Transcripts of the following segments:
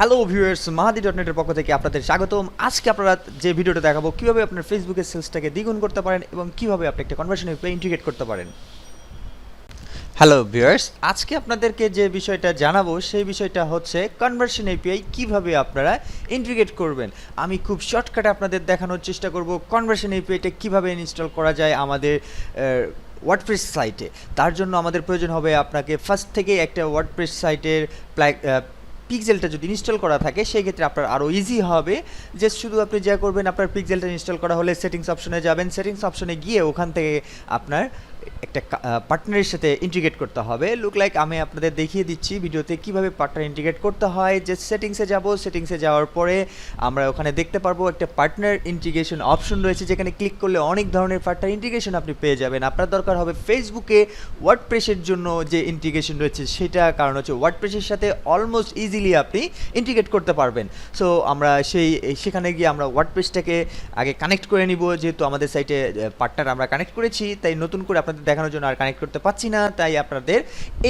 Hello viewers, মাহাদি.নেটের পক্ষ থেকে আপনাদের স্বাগতম। আজকে আপনারা যে ভিডিওটা দেখাবো কিভাবে আপনার ফেসবুকের সেলসটাকে দ্বিগুণ করতে পারেন এবং কিভাবে আপনি একটা কনভার্সন এপিআই ইন্টিগ্রেট করতে পারেন। হ্যালো ভিউয়ার্স, আজকে আপনাদেরকে যে বিষয়টা জানাবো সেই বিষয়টা হচ্ছে কনভার্সন এপিআই কিভাবে আপনারা ইন্টিগ্রেট করবেন। আমি খুব শর্টকাটে আপনাদের দেখানোর চেষ্টা করব কনভার্সন এপিআইটা কিভাবে ইনস্টল করা যায় আমাদের ওয়ার্ডপ্রেস সাইটে। তার জন্য আমাদের প্রয়োজন হবে আপনাকে ফার্স্ট থেকে একটা ওয়ার্ডপ্রেস সাইটের পিক্সেলটা যদি ইনস্টল করা থাকে সেই ক্ষেত্রে আপনার আরও ইজি হবে। জাস্ট শুধু আপনি যা করবেন, আপনার পিক্সেলটা ইনস্টল করা হলে সেটিংস অপশনে যাবেন, সেটিংস অপশনে গিয়ে ওখান থেকে আপনার একটা পার্টনারের সাথে ইন্টিগ্রেট করতে হবে। লুক লাইক আমি আপনাদের দেখিয়ে দিচ্ছি ভিডিওতে কিভাবে পার্টনার ইন্টিগ্রেট করতে হয়। যে সেটিংসে যাব, সেটিংসে যাওয়ার পরে আমরা ওখানে দেখতে পারবো একটা পার্টনার ইন্টিগ্রেশন অপশন রয়েছে, যেখানে ক্লিক করলে অনেক ধরনের পার্টনার ইন্টিগ্রেশন আপনি পেয়ে যাবেন। আপনার দরকার হবে ফেসবুকে ওয়ার্ডপ্রেসের জন্য যে ইন্টিগ্রেশন রয়েছে সেটা, কারণ হচ্ছে ওয়ার্ডপ্রেসের সাথে অলমোস্ট ইজিলি আপনি ইন্টিগ্রেট করতে পারবেন। সো আমরা সেখানে গিয়ে আমরা ওয়ার্ডপ্রেসটাকে আগে কানেক্ট করে নিব। যেহেতু আমাদের সাইটে পার্টনার আমরা কানেক্ট করেছি, তাই নতুন করে আপনাদের দেখানোর জন্য আর কানেক্ট করতে পারছি না, তাই আপনাদের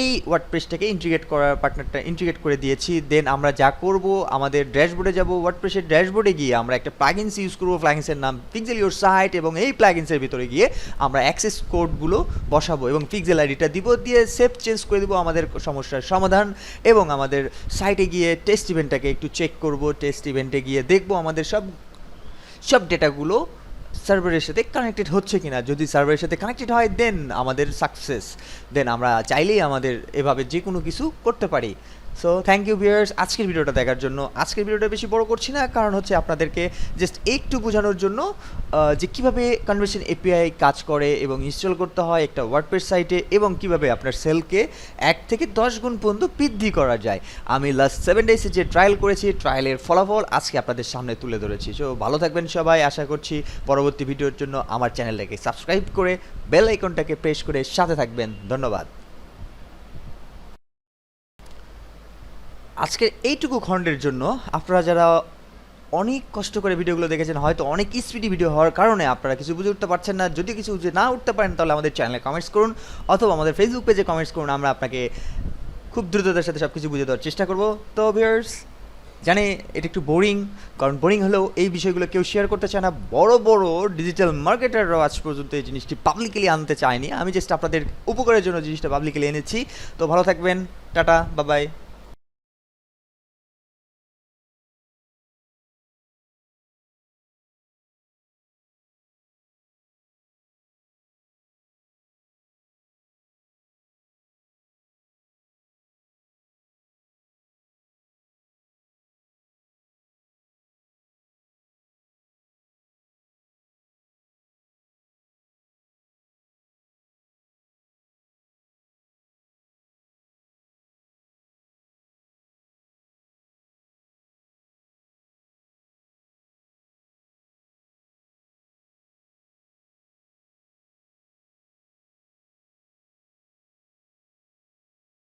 এই ওয়ার্ডপ্রেসটাকে ইন্টিগ্রেট করার পার্টনারটা ইন্টিগ্রেট করে দিয়েছি। দেন আমরা যা করব, আমাদের ড্যাশবোর্ডে যাব, ওয়ার্ডপ্রেসের ড্যাশবোর্ডে গিয়ে আমরা একটা প্লাগইনস ইউজ করব, প্লাগইনসের নাম পিক্সেল ইওর সাইট, এবং এই প্লাগইনসের ভিতরে গিয়ে আমরা অ্যাক্সেস কোডগুলো বসাবো এবং পিক্সেল আইডিটা দিব, দিয়ে সেভ চেঞ্জ করে দেবো আমাদের সমস্যার সমাধান। এবং আমাদের সাইটে গিয়ে টেস্ট ইভেন্টটাকে একটু চেক করব। টেস্ট ইভেন্টে গিয়ে দেখব আমাদের সব ডেটাগুলো সার্ভারের সাথে কানেক্টেড হচ্ছে কিনা। যদি সার্ভারের সাথে কানেক্টেড হয় দেন আমাদের সাকসেস। দেন আমরা চাইলেই আমাদের এভাবে যে কোনো কিছু করতে পারি। সো থ্যাংক ইউ ভিউয়ার্স আজকের ভিডিওটা দেখার জন্য। আজকের ভিডিওটা বেশি বড় করছি না, কারণ হচ্ছে আপনাদেরকে জাস্ট একটু বোঝানোর জন্য যে কীভাবে কনভার্সন এপিআই কাজ করে এবং ইনস্টল করতে হয় একটা ওয়ার্ডপ্রেস সাইটে, এবং কিভাবে আপনার সেলকে 1 থেকে 10 গুণ পর্যন্ত বৃদ্ধি করা যায়। আমি লাস্ট 7 ডেজে যে ট্রায়াল করেছি, ট্রায়ালের ফলাফল আজকে আপনাদের সামনে তুলে ধরেছি। সো ভালো থাকবেন সবাই। আশা করছি পরবর্তী ভিডিওর জন্য আমার চ্যানেলটাকে সাবস্ক্রাইব করে বেল আইকনটাকে প্রেস করে সাথে থাকবেন। ধন্যবাদ। আজকের এইটুকু খণ্ডের জন্য আপনারা যারা অনেক কষ্ট করে ভিডিওগুলো দেখেছেন, হয়তো অনেক স্পিডি ভিডিও হওয়ার কারণে আপনারা কিছু বুঝে উঠতে পারছেন না। যদি কিছু বুঝে না উঠতে পারেন তাহলে আমাদের চ্যানেলে কমেন্টস করুন, অথবা আমাদের ফেসবুক পেজে কমেন্টস করুন। আমরা আপনাকে খুব দ্রুততার সাথে সব কিছু বুঝে দেওয়ার চেষ্টা করব। তো ভিউয়ার্স, জানি এটা একটু বোরিং, কারণ বোরিং হলেও এই বিষয়গুলো কেউ শেয়ার করতে চায় না। বড় বড় ডিজিটাল মার্কেটাররাও আজ পর্যন্ত এই জিনিসটি পাবলিকলি আনতে চায়নি। আমি জাস্ট আপনাদের উপকারের জন্য জিনিসটা পাবলিকলি এনেছি। তো ভালো থাকবেন, টাটা, বাই বাই।